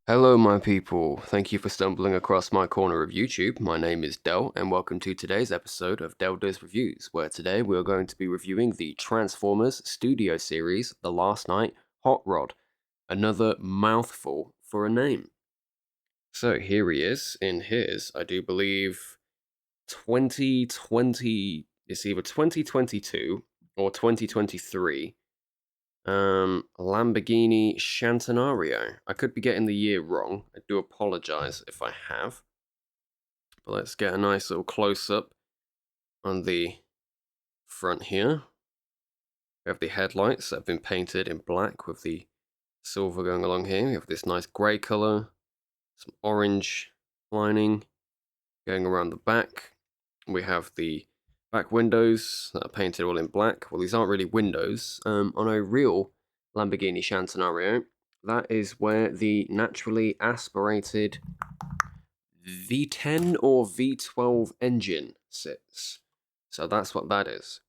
Hello, my people. Thank you for stumbling across my corner of YouTube. My name is Del, and welcome to today's episode of Del Does Reviews, where today we are going to be reviewing the Transformers Studio Series The Last Night Hotrod. Another mouthful for a name. So here he is in his, I do believe, 2020, it's either 2022 or 2023 Lamborghini Centenario. I could be getting the year wrong. I do apologize if I have. But let's get a nice little close-up on the front here. We have the headlights that have been painted in black with the silver going along here. We have this nice grey colour, some orange lining going around the back. We have the back windows that are painted all in black. Well, these aren't really windows. On a real Lamborghini Centenario, that is where the naturally aspirated V10 or V12 engine sits. So that's what that is.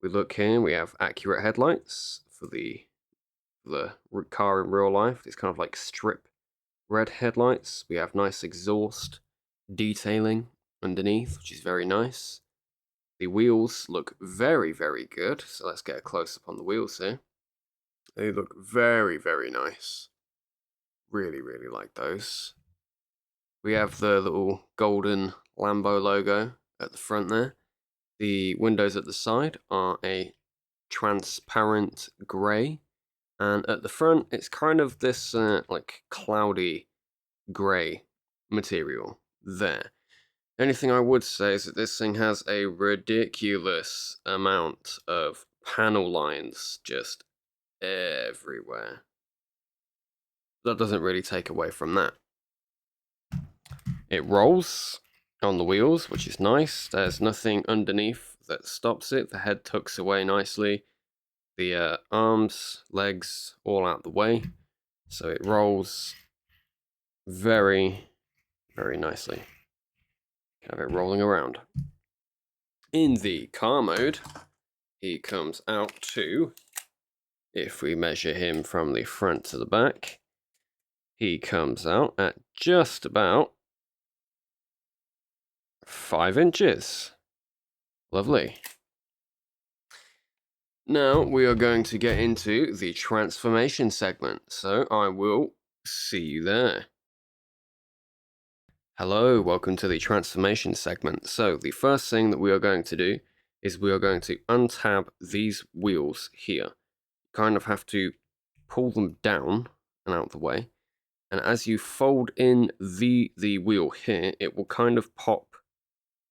We look here, we have accurate headlights for the car in real life. It's kind of like strip red headlights. We have nice exhaust detailing underneath, which is very nice. The wheels look very, very good. So let's get a close-up on the wheels here. They look very, very nice. Really, really like those. We have the little golden Lambo logo at the front there. The windows at the side are a transparent grey. And at the front, it's kind of this like cloudy grey material there. Anything I would say is that this thing has a ridiculous amount of panel lines just everywhere. That doesn't really take away from that. It rolls on the wheels, which is nice. There's nothing underneath that stops it. The head tucks away nicely. The arms, legs, all out the way. So it rolls very, very nicely. Have it rolling around. In the car mode, he comes out to, if we measure him from the front to the back, he comes out at just about 5 inches. Lovely. Now we are going to get into the transformation segment, so I will see you there. Hello, welcome to the transformation segment. So the first thing that we are going to do is we are going to untab these wheels here. You kind of have to pull them down and out the way. And as you fold in the wheel here, it will kind of pop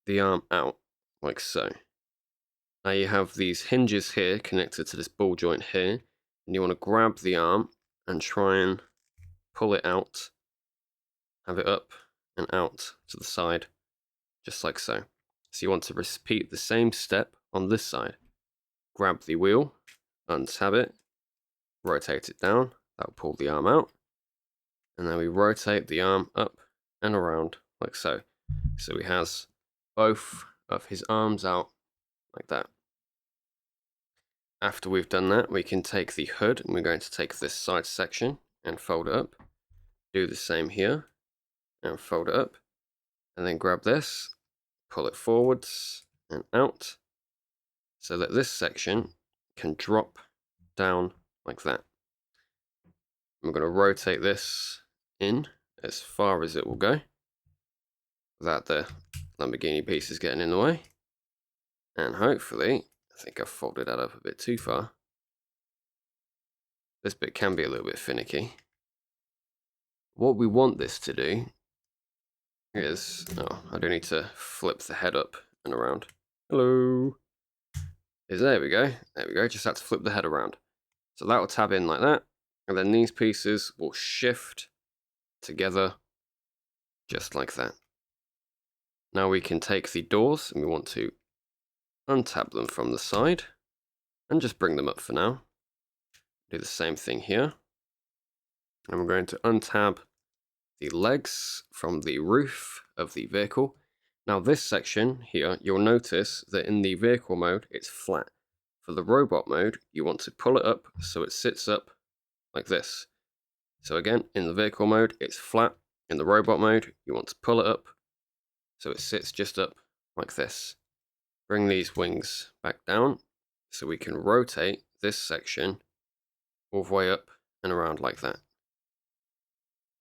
the arm out, like so. Now you have these hinges here connected to this ball joint here, and you want to grab the arm and try and pull it out, have it up and out to the side, just like so. So you want to repeat the same step on this side. Grab the wheel, untab it, rotate it down, that will pull the arm out, and then we rotate the arm up and around like so. So he has both of his arms out like that. After we've done that, we can take the hood, and we're going to take this side section and fold it up. Do the same here, and fold it up, and then grab this, pull it forwards and out, so that this section can drop down like that. We're going to rotate this in as far as it will go, without the Lamborghini pieces getting in the way. And hopefully, I think I've folded that up a bit too far. This bit can be a little bit finicky. What we want this to do is, oh, I do need to flip the head up and around. Hello. There we go. There we go. Just had to flip the head around. So that will tab in like that. And then these pieces will shift together just like that. Now we can take the doors and we want to untab them from the side and just bring them up for now. Do the same thing here. And we're going to untab the legs from the roof of the vehicle. Now this section here, you'll notice that in the vehicle mode, it's flat. For the robot mode, you want to pull it up so it sits up like this. So again, in the vehicle mode, it's flat. In the robot mode, you want to pull it up so it sits just up like this. Bring these wings back down so we can rotate this section all the way up and around like that.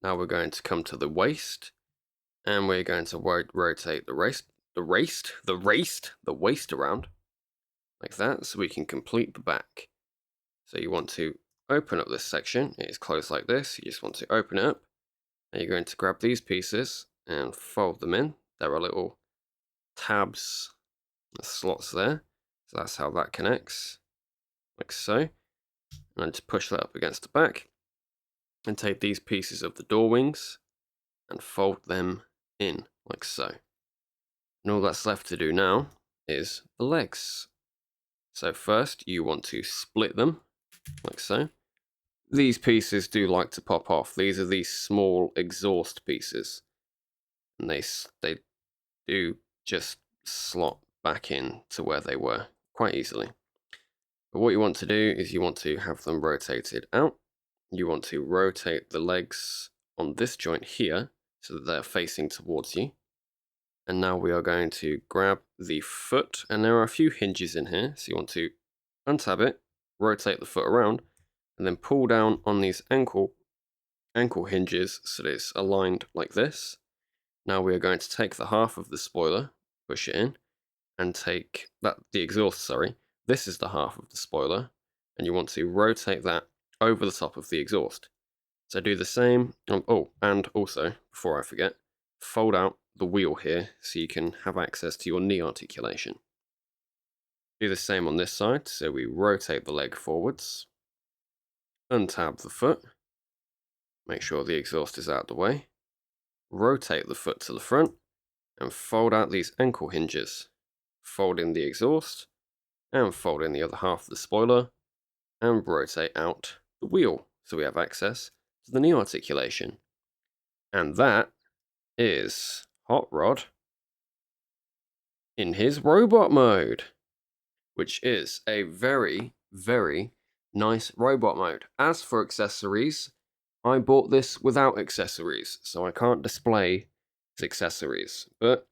Now we're going to come to the waist, and we're going to rotate the waist around like that so we can complete the back. So you want to open up this section. It is closed like this. You just want to open it up, and you're going to grab these pieces and fold them in. There are little tabs, slots there. So that's how that connects, like so. And just push that up against the back, and take these pieces of the door wings and fold them in like so. And all that's left to do now is the legs. So first you want to split them like so. These pieces do like to pop off. These are these small exhaust pieces, and they do just slot back in to where they were quite easily. But what you want to do is you want to have them rotated out. You want to rotate the legs on this joint here so that they're facing towards you. And now we are going to grab the foot, and there are a few hinges in here. So you want to untab it, rotate the foot around, and then pull down on these ankle hinges so that it's aligned like this. Now we are going to take the half of the spoiler, push it in, and take the exhaust, sorry. This is the half of the spoiler, and you want to rotate that over the top of the exhaust. So do the same. Oh, and also, before I forget, fold out the wheel here so you can have access to your knee articulation. Do the same on this side, so we rotate the leg forwards, untab the foot, make sure the exhaust is out of the way, rotate the foot to the front, and fold out these ankle hinges. Fold in the exhaust, and fold in the other half of the spoiler, and rotate out the wheel so we have access to the knee articulation. And that is Hot Rod in his robot mode, which is a very, very nice robot mode. As for accessories, I bought this without accessories, so I can't display his accessories, but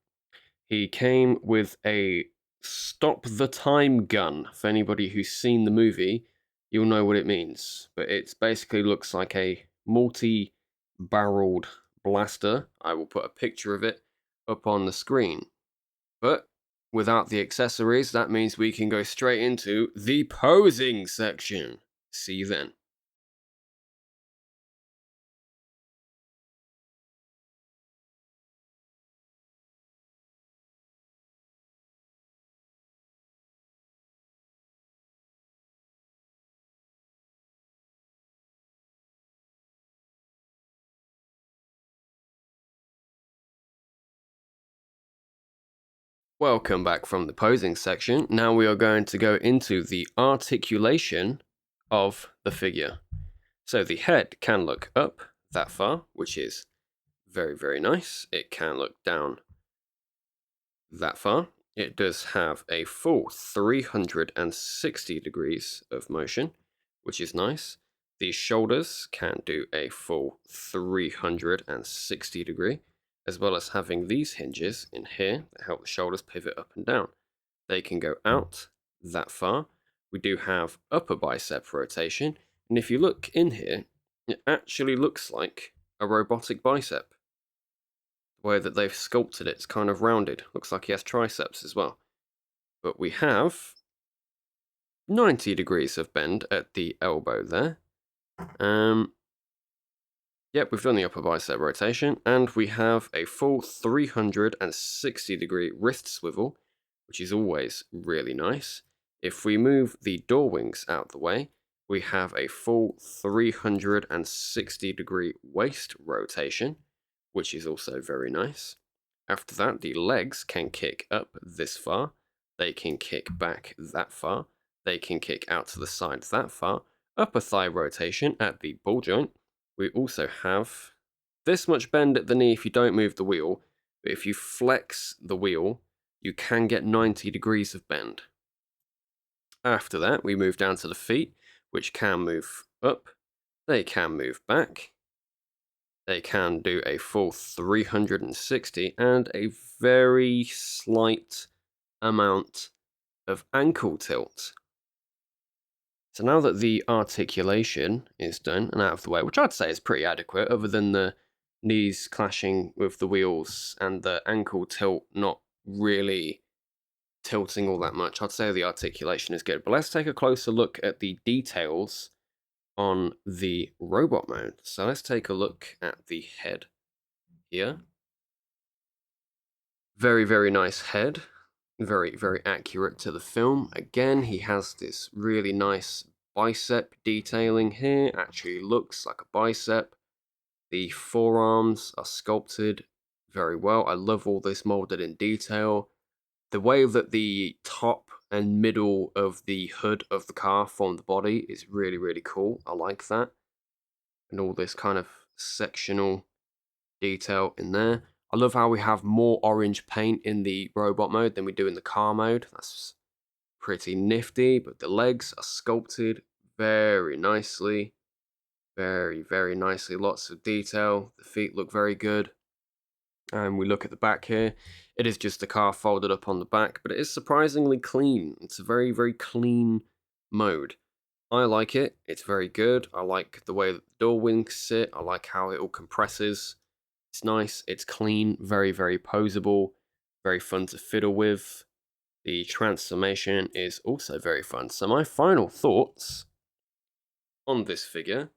he came with a stop the time gun. For anybody who's seen the movie, you'll know what it means, but it basically looks like a multi-barreled blaster. I will put a picture of it up on the screen. But without the accessories, that means we can go straight into the posing section. See you then. Welcome back from the posing section. Now we are going to go into the articulation of the figure. So the head can look up that far, which is very, very nice. It can look down that far. It does have a full 360 degrees of motion, which is nice. The shoulders can do a full 360 degree, as well as having these hinges in here that help the shoulders pivot up and down. They can go out that far. We do have upper bicep rotation, and if you look in here, it actually looks like a robotic bicep. The way that they've sculpted it's kind of rounded. Looks like he has triceps as well. But we have 90 degrees of bend at the elbow there. Yep, we've done the upper bicep rotation, and we have a full 360 degree wrist swivel, which is always really nice. If we move the door wings out the way, we have a full 360 degree waist rotation, which is also very nice. After that, the legs can kick up this far, they can kick back that far, they can kick out to the side that far, upper thigh rotation at the ball joint. We also have this much bend at the knee if you don't move the wheel, but if you flex the wheel, you can get 90 degrees of bend. After that, we move down to the feet, which can move up, they can move back, They can do a full 360 and a very slight amount of ankle tilt. So now that the articulation is done and out of the way, which I'd say is pretty adequate, other than the knees clashing with the wheels and the ankle tilt not really tilting all that much, I'd say the articulation is good. But let's take a closer look at the details on the robot mode. So let's take a look at the head here. Very, very nice head. Very, very accurate to the film. Again, he has this really nice bicep detailing here. Actually looks like a bicep. The forearms are sculpted very well. I love all this molded in detail. The way that the top and middle of the hood of the car form the body is really, really cool. I like that. And all this kind of sectional detail in there. I love how we have more orange paint in the robot mode than we do in the car mode. That's pretty nifty, but the legs are sculpted very nicely. Very, very nicely. Lots of detail. The feet look very good. And we look at the back here. It is just the car folded up on the back, but it is surprisingly clean. It's a very, very clean mode. I like it. It's very good. I like the way that the door wings sit. I like how it all compresses. It's nice. It's clean. Very, very posable. Very fun to fiddle with. The transformation is also very fun. So my final thoughts on this figure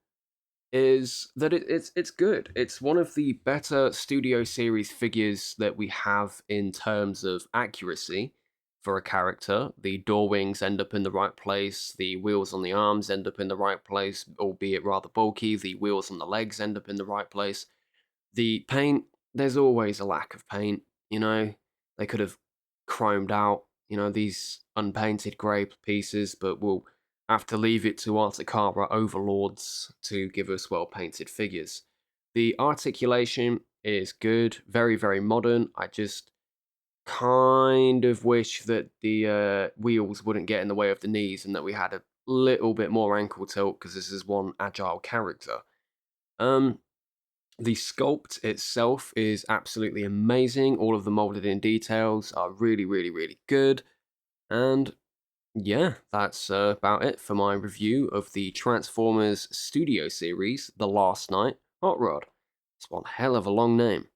is that it's good. It's one of the better Studio Series figures that we have in terms of accuracy for a character. The door wings end up in the right place, the wheels on the arms end up in the right place, albeit rather bulky, the wheels on the legs end up in the right place. The paint, there's always a lack of paint, you know. They could have chromed out, these unpainted grey pieces, but we'll have to leave it to our Takara overlords to give us well-painted figures. The articulation is good, very, very modern. I just kind of wish that the wheels wouldn't get in the way of the knees and that we had a little bit more ankle tilt because this is one agile character. Um, the sculpt itself is absolutely amazing. All of the molded in details are really, really, really good. And yeah, that's about it for my review of the Transformers Studio Series The Last Night Hot Rod. It's one hell of a long name.